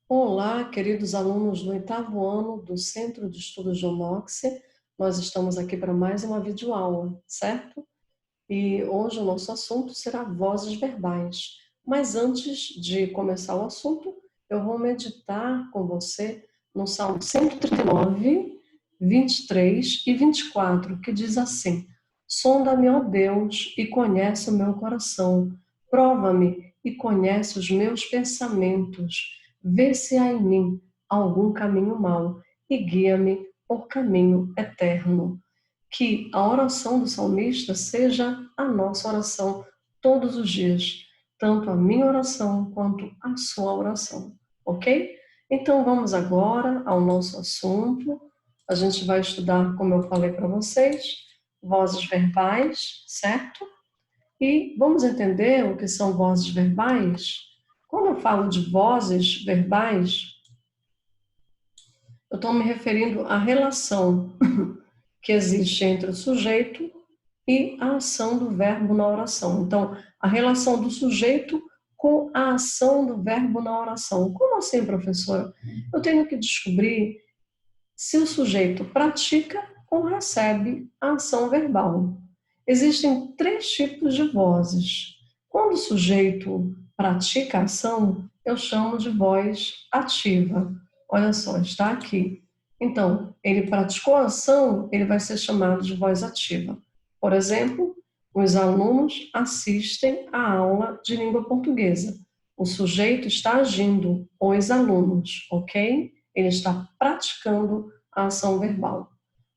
Olá, queridos alunos do oitavo ano do Centro de Estudos John Knox. Nós estamos aqui para mais uma videoaula, certo? E hoje o nosso assunto será vozes verbais. Mas antes de começar o assunto, eu vou meditar com você no Salmo 139, 23 e 24, que diz assim: Sonda-me, ó Deus, e conhece o meu coração. Prova-me e conhece os meus pensamentos. Vê se há em mim algum caminho mau e guia-me por caminho eterno. Que a oração do salmista seja a nossa oração todos os dias, tanto a minha oração quanto a sua oração, ok? Então vamos agora ao nosso assunto. A gente vai estudar, como eu falei para vocês, vozes verbais, certo? E vamos entender o que são vozes verbais? Quando eu falo de vozes verbais, eu estou me referindo à relação que existe entre o sujeito e a ação do verbo na oração. Então, a relação do sujeito com a ação do verbo na oração. Como assim, professora? Eu tenho que descobrir se o sujeito pratica ou recebe a ação verbal. Existem três tipos de vozes. Quando o sujeito pratica a ação, eu chamo de voz ativa. Olha só, está aqui. Então, ele praticou a ação, ele vai ser chamado de voz ativa. Por exemplo, os alunos assistem à aula de língua portuguesa. O sujeito está agindo, os alunos, ok? Ele está praticando a ação verbal.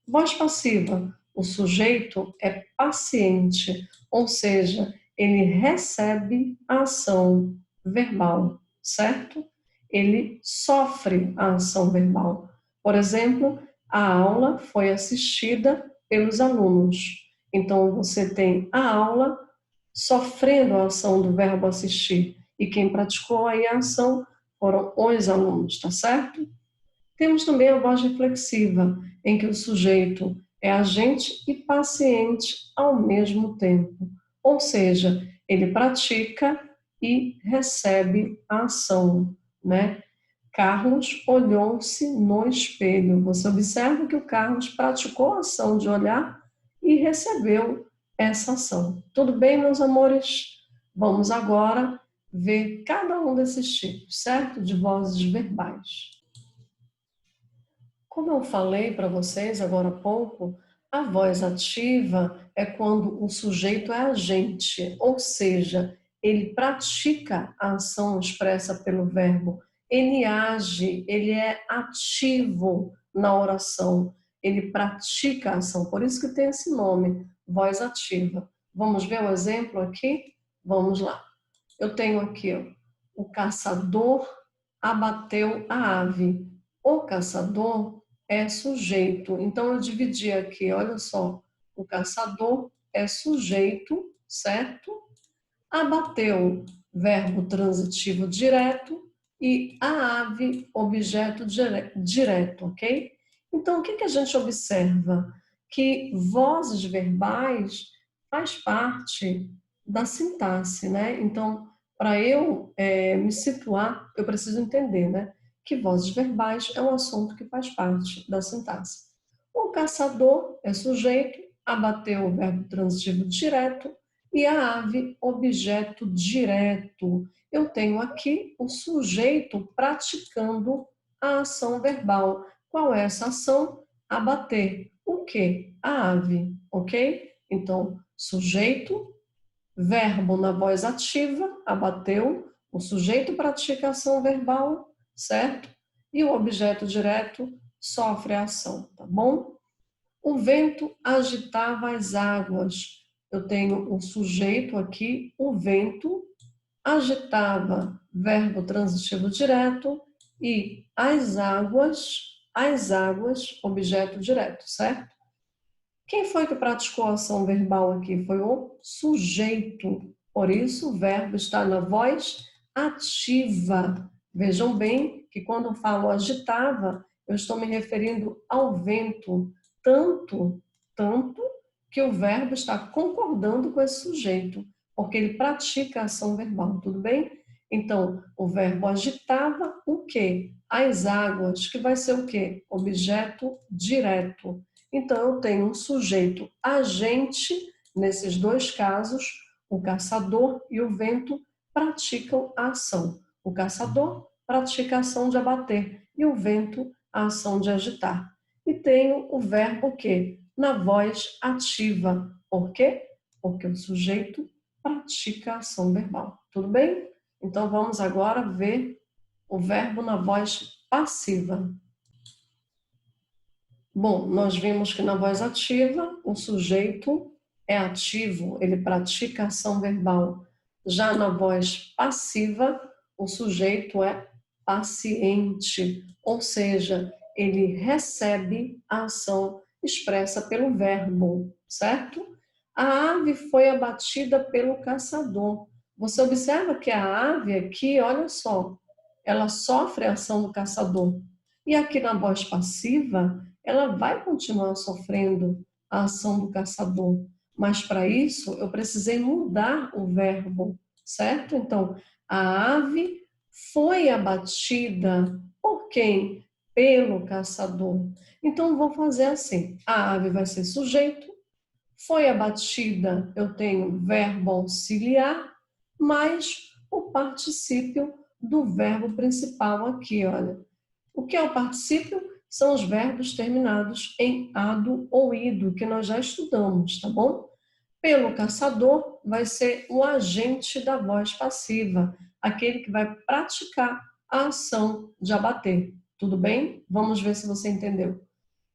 Voz passiva. O sujeito é paciente, ou seja, ele recebe a ação verbal, certo? Ele sofre a ação verbal. Por exemplo, a aula foi assistida pelos alunos. Então, você tem a aula sofrendo a ação do verbo assistir. E quem praticou aí a ação foram os alunos, tá certo? Temos também a voz reflexiva, em que o sujeito é agente e paciente ao mesmo tempo. Ou seja, ele pratica e recebe a ação, né? Carlos olhou-se no espelho. Você observa que o Carlos praticou a ação de olhar e recebeu essa ação. Tudo bem, meus amores? Vamos agora ver cada um desses tipos, certo? De vozes verbais. Como eu falei para vocês agora há pouco, a voz ativa é quando o sujeito é agente, ou seja, ele pratica a ação expressa pelo verbo, ele age, ele é ativo na oração, ele pratica a ação, por isso que tem esse nome, voz ativa. Vamos ver o exemplo aqui? Vamos lá. Eu tenho aqui, ó, o caçador abateu a ave. O caçador é sujeito. Então, eu dividi aqui, olha só, o caçador é sujeito, certo? Abateu, verbo transitivo direto, e a ave, objeto direto, ok? Então, o que a gente observa? Que vozes verbais faz parte da sintaxe, né? Então, para eu me situar, eu preciso entender, né? Que vozes verbais é um assunto que faz parte da sintaxe. O caçador é sujeito, abateu o verbo transitivo direto, e a ave, objeto direto. Eu tenho aqui o sujeito praticando a ação verbal. Qual é essa ação? Abater. O que? A ave, ok? Então, sujeito, verbo na voz ativa, abateu. O sujeito pratica a ação verbal, certo? E o objeto direto sofre a ação, tá bom? O vento agitava as águas. Eu tenho o sujeito aqui, o vento agitava, verbo transitivo direto, e as águas, objeto direto, certo? Quem foi que praticou a ação verbal aqui? Foi o sujeito. Por isso, o verbo está na voz ativa. Vejam bem que quando eu falo agitava, eu estou me referindo ao vento, tanto que o verbo está concordando com esse sujeito, porque ele pratica a ação verbal, tudo bem? Então, o verbo agitava o quê? As águas, que vai ser o quê? Objeto direto. Então, eu tenho um sujeito agente, nesses dois casos, o caçador e o vento praticam a ação. O caçador pratica a ação de abater e o vento a ação de agitar. E tenho o verbo que? Na voz ativa. Por quê? Porque o sujeito pratica a ação verbal. Tudo bem? Então vamos agora ver o verbo na voz passiva. Bom, nós vimos que na voz ativa o sujeito é ativo, ele pratica a ação verbal. Já na voz passiva, o sujeito é paciente, ou seja, ele recebe a ação expressa pelo verbo, certo? A ave foi abatida pelo caçador. Você observa que a ave aqui, olha só, ela sofre a ação do caçador. E aqui na voz passiva, ela vai continuar sofrendo a ação do caçador. Mas para isso, eu precisei mudar o verbo, certo? Então, a ave foi abatida por quem? Pelo caçador. Então, vou fazer assim: a ave vai ser sujeito, foi abatida, eu tenho verbo auxiliar, mais o particípio do verbo principal aqui, olha. O que é o particípio? São os verbos terminados em ado ou ido, que nós já estudamos, tá bom? Pelo caçador, vai ser o agente da voz passiva, aquele que vai praticar a ação de abater. Tudo bem? Vamos ver se você entendeu.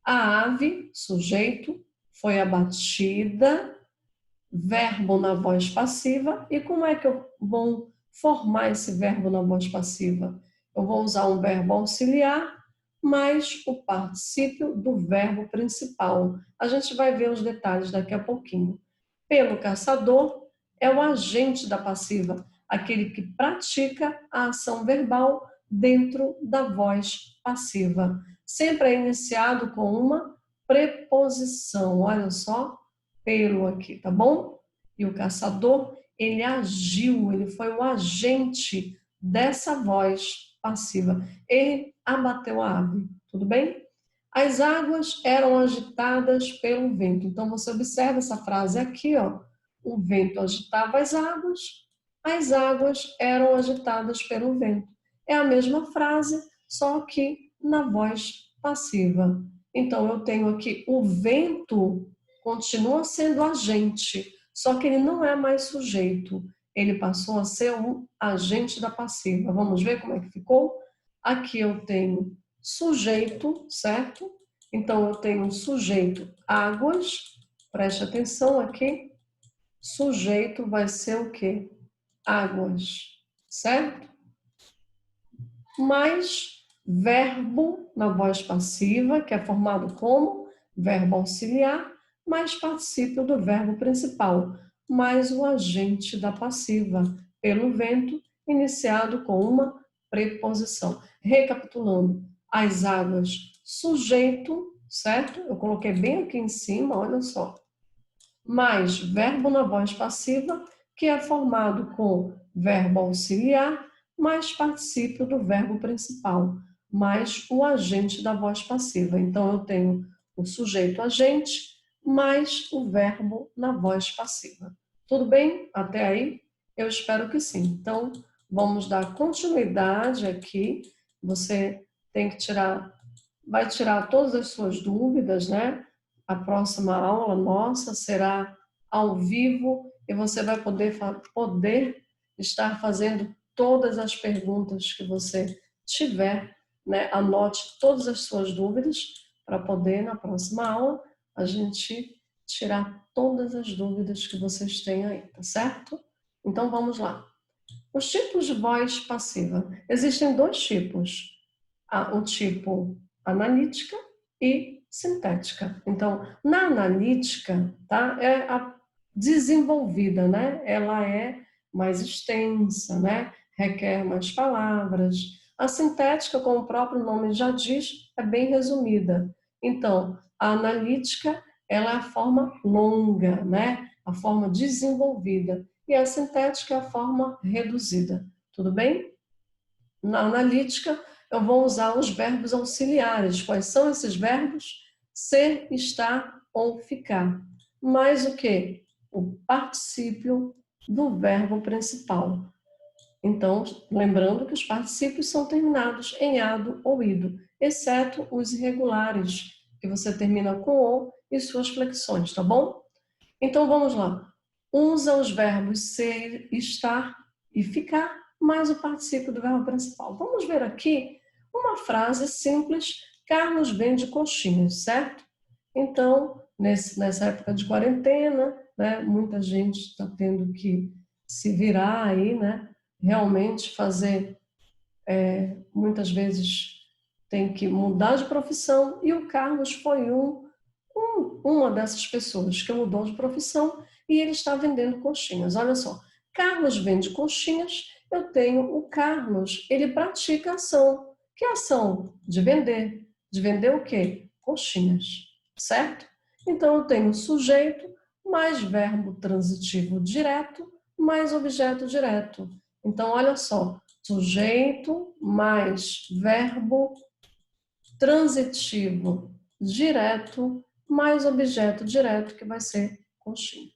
A ave, sujeito, foi abatida, verbo na voz passiva. E como é que eu vou formar esse verbo na voz passiva? Eu vou usar um verbo auxiliar mais o particípio do verbo principal. A gente vai ver os detalhes daqui a pouquinho. Pelo caçador é o agente da passiva, aquele que pratica a ação verbal dentro da voz passiva. Sempre é iniciado com uma preposição. Olha só, pelo aqui, tá bom? E o caçador, ele agiu, ele foi o agente dessa voz passiva. Ele abateu a ave, tudo bem? As águas eram agitadas pelo vento. Então você observa essa frase aqui, ó. O vento agitava as águas eram agitadas pelo vento. É a mesma frase, só que na voz passiva. Então eu tenho aqui o vento continua sendo agente, só que ele não é mais sujeito. Ele passou a ser um agente da passiva. Vamos ver como é que ficou? Aqui eu tenho sujeito, certo? Então eu tenho um sujeito águas, preste atenção aqui. Sujeito vai ser o quê? Águas, certo? Mais verbo na voz passiva, que é formado como verbo auxiliar, mais particípio do verbo principal, mais o agente da passiva, pelo vento, iniciado com uma preposição. Recapitulando, as águas, sujeito, certo? Eu coloquei bem aqui em cima, olha só. Mais verbo na voz passiva, que é formado com verbo auxiliar, mais particípio do verbo principal, mais o agente da voz passiva. Então, eu tenho o sujeito agente, mais o verbo na voz passiva. Tudo bem? Até aí? Eu espero que sim. Então, vamos dar continuidade aqui. Você tem que vai tirar todas as suas dúvidas, né? A próxima aula nossa será ao vivo e você vai poder estar fazendo todas as perguntas que você tiver, né? Anote todas as suas dúvidas para poder, na próxima aula, a gente tirar todas as dúvidas que vocês têm aí, tá certo? Então, vamos lá. Os tipos de voz passiva. Existem dois tipos. O tipo analítica e sintética. Então, na analítica, tá? É a desenvolvida, né? Ela é mais extensa, né? Requer mais palavras. A sintética, como o próprio nome já diz, é bem resumida. Então, a analítica, ela é a forma longa, né? A forma desenvolvida. E a sintética é a forma reduzida. Tudo bem? Na analítica, eu vou usar os verbos auxiliares. Quais são esses verbos? Ser, estar ou ficar. Mais o quê? O particípio do verbo principal. Então, lembrando que os particípios são terminados em ado ou ido, exceto os irregulares, que você termina com o e suas flexões, tá bom? Então, vamos lá. Usa os verbos ser, estar e ficar, mais o particípio do verbo principal. Vamos ver aqui uma frase simples. Carlos vende coxinhas, certo? Então, nessa época de quarentena, né, muita gente está tendo que se virar aí, né? Realmente fazer, muitas vezes tem que mudar de profissão, e o Carlos foi uma dessas pessoas que mudou de profissão e ele está vendendo coxinhas. Olha só, Carlos vende coxinhas, eu tenho o Carlos, ele pratica ação. Que ação? De vender. De vender o quê? Coxinhas, certo? Então eu tenho sujeito mais verbo transitivo direto mais objeto direto. Então, olha só, sujeito mais verbo transitivo direto mais objeto direto, que vai ser coxinha.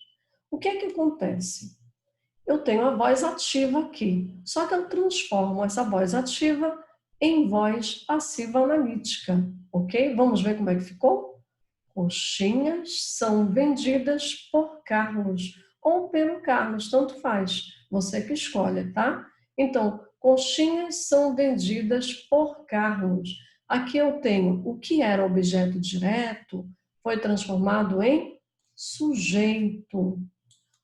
O que é que acontece? Eu tenho a voz ativa aqui, só que eu transformo essa voz ativa em voz passiva analítica, ok? Vamos ver como é que ficou? Coxinhas são vendidas por Carlos ou pelo Carlos, tanto faz, você que escolhe, tá? Então, coxinhas são vendidas por Carlos. Aqui eu tenho o que era objeto direto, foi transformado em sujeito.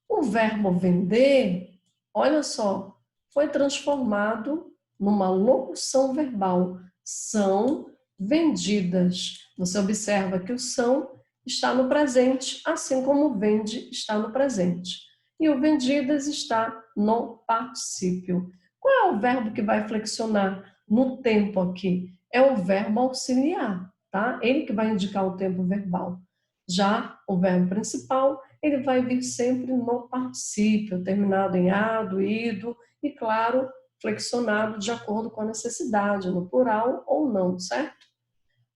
O verbo vender, olha só, foi transformado numa locução verbal. São vendidas. Você observa que o são está no presente, assim como o vende está no presente. E o vendidas está no particípio. Qual é o verbo que vai flexionar no tempo aqui? É o verbo auxiliar, tá? Ele que vai indicar o tempo verbal. Já o verbo principal, ele vai vir sempre no particípio, terminado em ado, ido e, claro, flexionado de acordo com a necessidade, no plural ou não, certo?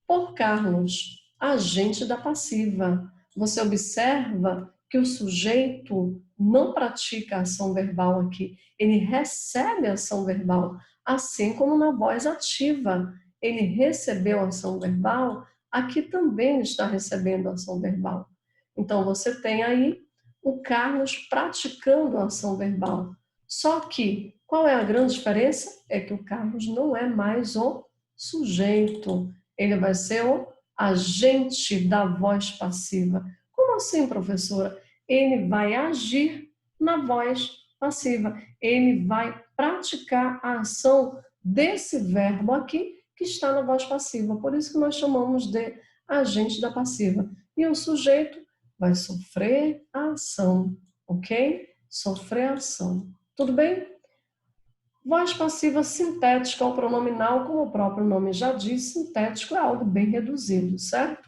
Por Carlos, agente da passiva. Você observa que o sujeito não pratica a ação verbal aqui, ele recebe a ação verbal, assim como na voz ativa. Ele recebeu a ação verbal, aqui também está recebendo a ação verbal. Então, você tem aí o Carlos praticando a ação verbal. Só que, qual é a grande diferença? É que o Carlos não é mais o sujeito, ele vai ser o agente da voz passiva. Como assim, professora? Ele vai agir na voz passiva. Ele vai praticar a ação desse verbo aqui que está na voz passiva. Por isso que nós chamamos de agente da passiva. E o sujeito vai sofrer a ação, ok? Sofrer a ação. Tudo bem? Voz passiva sintética ou pronominal, como o próprio nome já diz, sintético é algo bem reduzido, certo?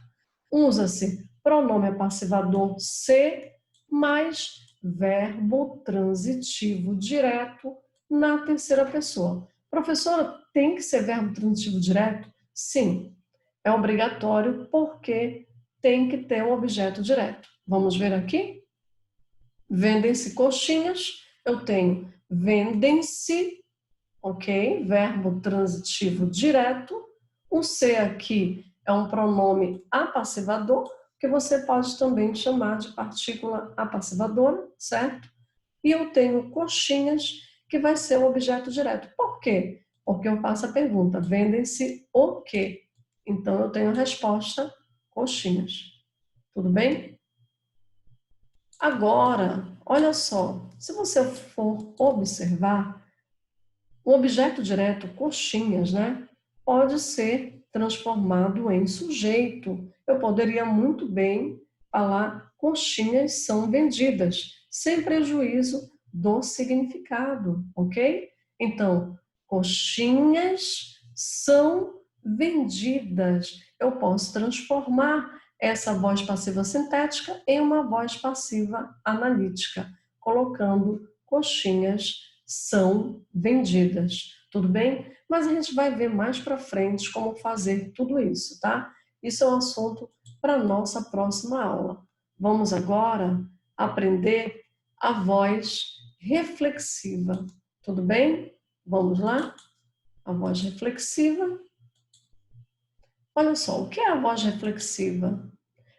Usa-se pronome passivador se mais verbo transitivo direto na terceira pessoa. Professora, tem que ser verbo transitivo direto? Sim, é obrigatório porque tem que ter um objeto direto. Vamos ver aqui? Vendem-se coxinhas, eu tenho vendem-se, ok? Verbo transitivo direto. O se aqui é um pronome apassivador, que você pode também chamar de partícula apassivadora, certo? E eu tenho coxinhas, que vai ser o objeto direto. Por quê? Porque eu faço a pergunta, vendem-se o quê? Então eu tenho a resposta, coxinhas. Tudo bem? Agora, olha só, se você for observar, o objeto direto, coxinhas, né, pode ser transformado em sujeito. Eu poderia muito bem falar coxinhas são vendidas, sem prejuízo do significado, ok? Então, coxinhas são vendidas. Eu posso transformar essa voz passiva sintética em uma voz passiva analítica, colocando coxinhas são vendidas. Tudo bem? Mas a gente vai ver mais para frente como fazer tudo isso, tá? Isso é um assunto para a nossa próxima aula. Vamos agora aprender a voz reflexiva. Tudo bem? Vamos lá? A voz reflexiva. Olha só, o que é a voz reflexiva?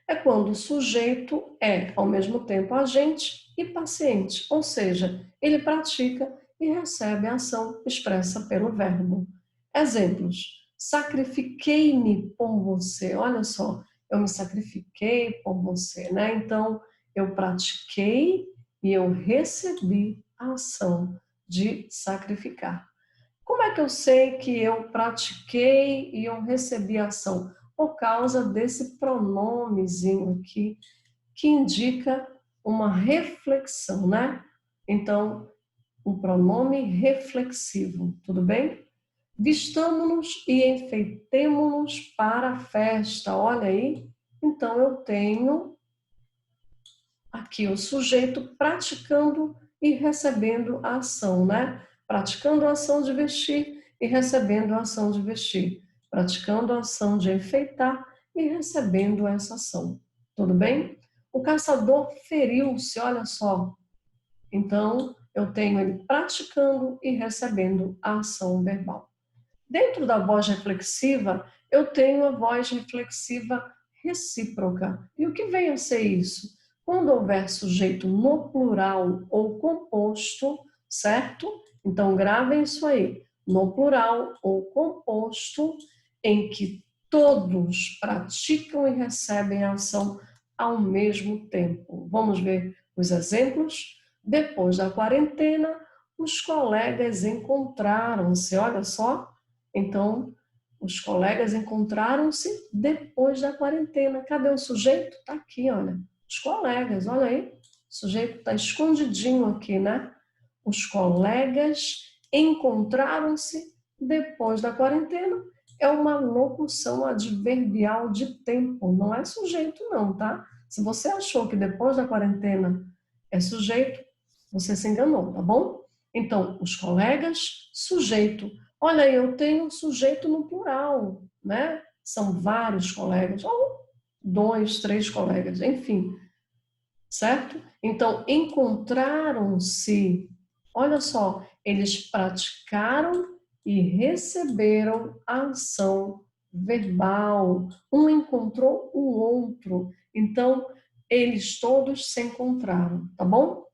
É quando o sujeito é, ao mesmo tempo, agente e paciente, ou seja, ele pratica e recebe a ação expressa pelo verbo. Exemplos: sacrifiquei-me por você. Olha só, eu me sacrifiquei por você, né? Então, eu pratiquei e eu recebi a ação de sacrificar. Como é que eu sei que eu pratiquei e eu recebi a ação? Por causa desse pronomezinho aqui, que indica uma reflexão, né? Então, um pronome reflexivo, tudo bem? Vistamo-nos e enfeitemo-nos para a festa, olha aí. Então, eu tenho aqui o sujeito praticando e recebendo a ação, né? Praticando a ação de vestir e recebendo a ação de vestir. Praticando a ação de enfeitar e recebendo essa ação. Tudo bem? O caçador feriu-se, olha só. Então, eu tenho ele praticando e recebendo a ação verbal. Dentro da voz reflexiva, eu tenho a voz reflexiva recíproca. E o que vem a ser isso? Quando houver sujeito no plural ou composto, certo? Então, gravem isso aí. No plural ou composto, em que todos praticam e recebem a ação ao mesmo tempo. Vamos ver os exemplos? Depois da quarentena, os colegas encontraram-se. Olha só. Então, os colegas encontraram-se depois da quarentena. Cadê o sujeito? Está aqui, olha. Os colegas, olha aí. O sujeito está escondidinho aqui, né? Os colegas encontraram-se depois da quarentena. É uma locução adverbial de tempo, não é sujeito não, tá? Se você achou que depois da quarentena é sujeito, você se enganou, tá bom? Então, os colegas, sujeito. Olha, eu tenho sujeito no plural, né? São vários colegas, ou 2, 3 colegas, enfim, certo? Então, encontraram-se, olha só, eles praticaram e receberam a ação verbal. Um encontrou o outro. Então, eles todos se encontraram, tá bom?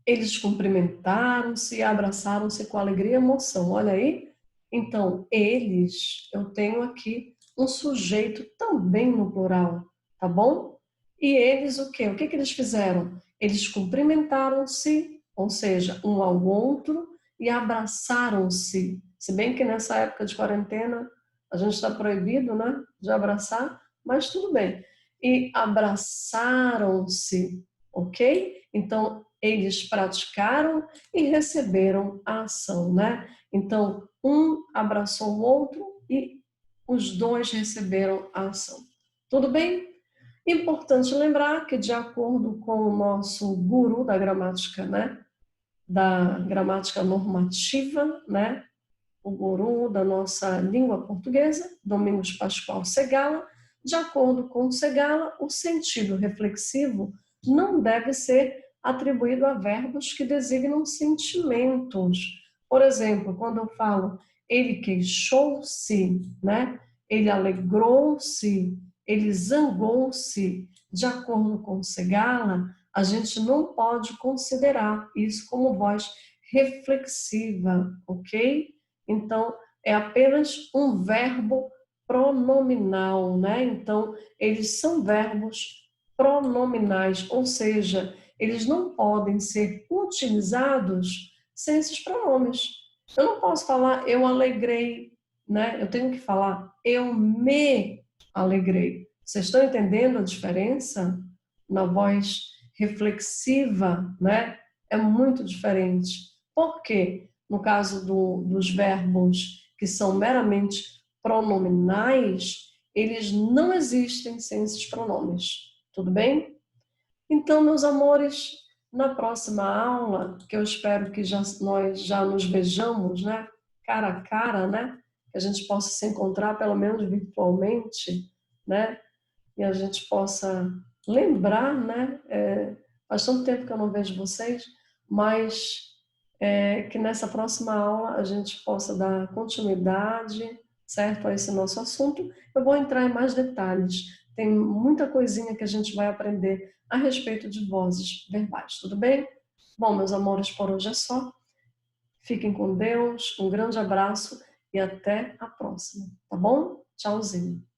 Eles cumprimentaram-se e abraçaram-se com alegria e emoção. Olha aí. Então, eles, eu tenho aqui um sujeito também no plural, tá bom? E eles o quê? O que eles fizeram? Eles cumprimentaram-se, ou seja, um ao outro, e abraçaram-se. Se bem que nessa época de quarentena a gente está proibido, né, de abraçar, mas tudo bem. E abraçaram-se, ok? Então, eles praticaram e receberam a ação, né? Então, um abraçou o outro e os dois receberam a ação. Tudo bem? Importante lembrar que, de acordo com o nosso guru da gramática, né? Da gramática normativa, né? O guru da nossa língua portuguesa, Domingos Pascoal Segala, de acordo com Segala, o sentido reflexivo não deve ser atribuído a verbos que designam sentimentos. Por exemplo, quando eu falo ele queixou-se, né? Ele alegrou-se, ele zangou-se, de acordo com Segala, a gente não pode considerar isso como voz reflexiva, ok? Então, é apenas um verbo pronominal, né? Então, eles são verbos pronominais, ou seja, eles não podem ser utilizados sem esses pronomes. Eu não posso falar eu alegrei, né? Eu tenho que falar eu me alegrei. Vocês estão entendendo a diferença? Na voz reflexiva, né? É muito diferente. Por quê? No caso dos verbos que são meramente pronominais, eles não existem sem esses pronomes. Tudo bem? Então, meus amores, Na próxima aula, que eu espero que nós já nos vejamos, né, cara a cara, né, que a gente possa se encontrar pelo menos virtualmente, né, e a gente possa lembrar, né, faz tanto tempo que eu não vejo vocês, mas que nessa próxima aula a gente possa dar continuidade, certo, a esse nosso assunto. Eu vou entrar em mais detalhes. Tem muita coisinha que a gente vai aprender a respeito de vozes verbais, tudo bem? Bom, meus amores, por hoje é só. Fiquem com Deus, um grande abraço e até a próxima, tá bom? Tchauzinho.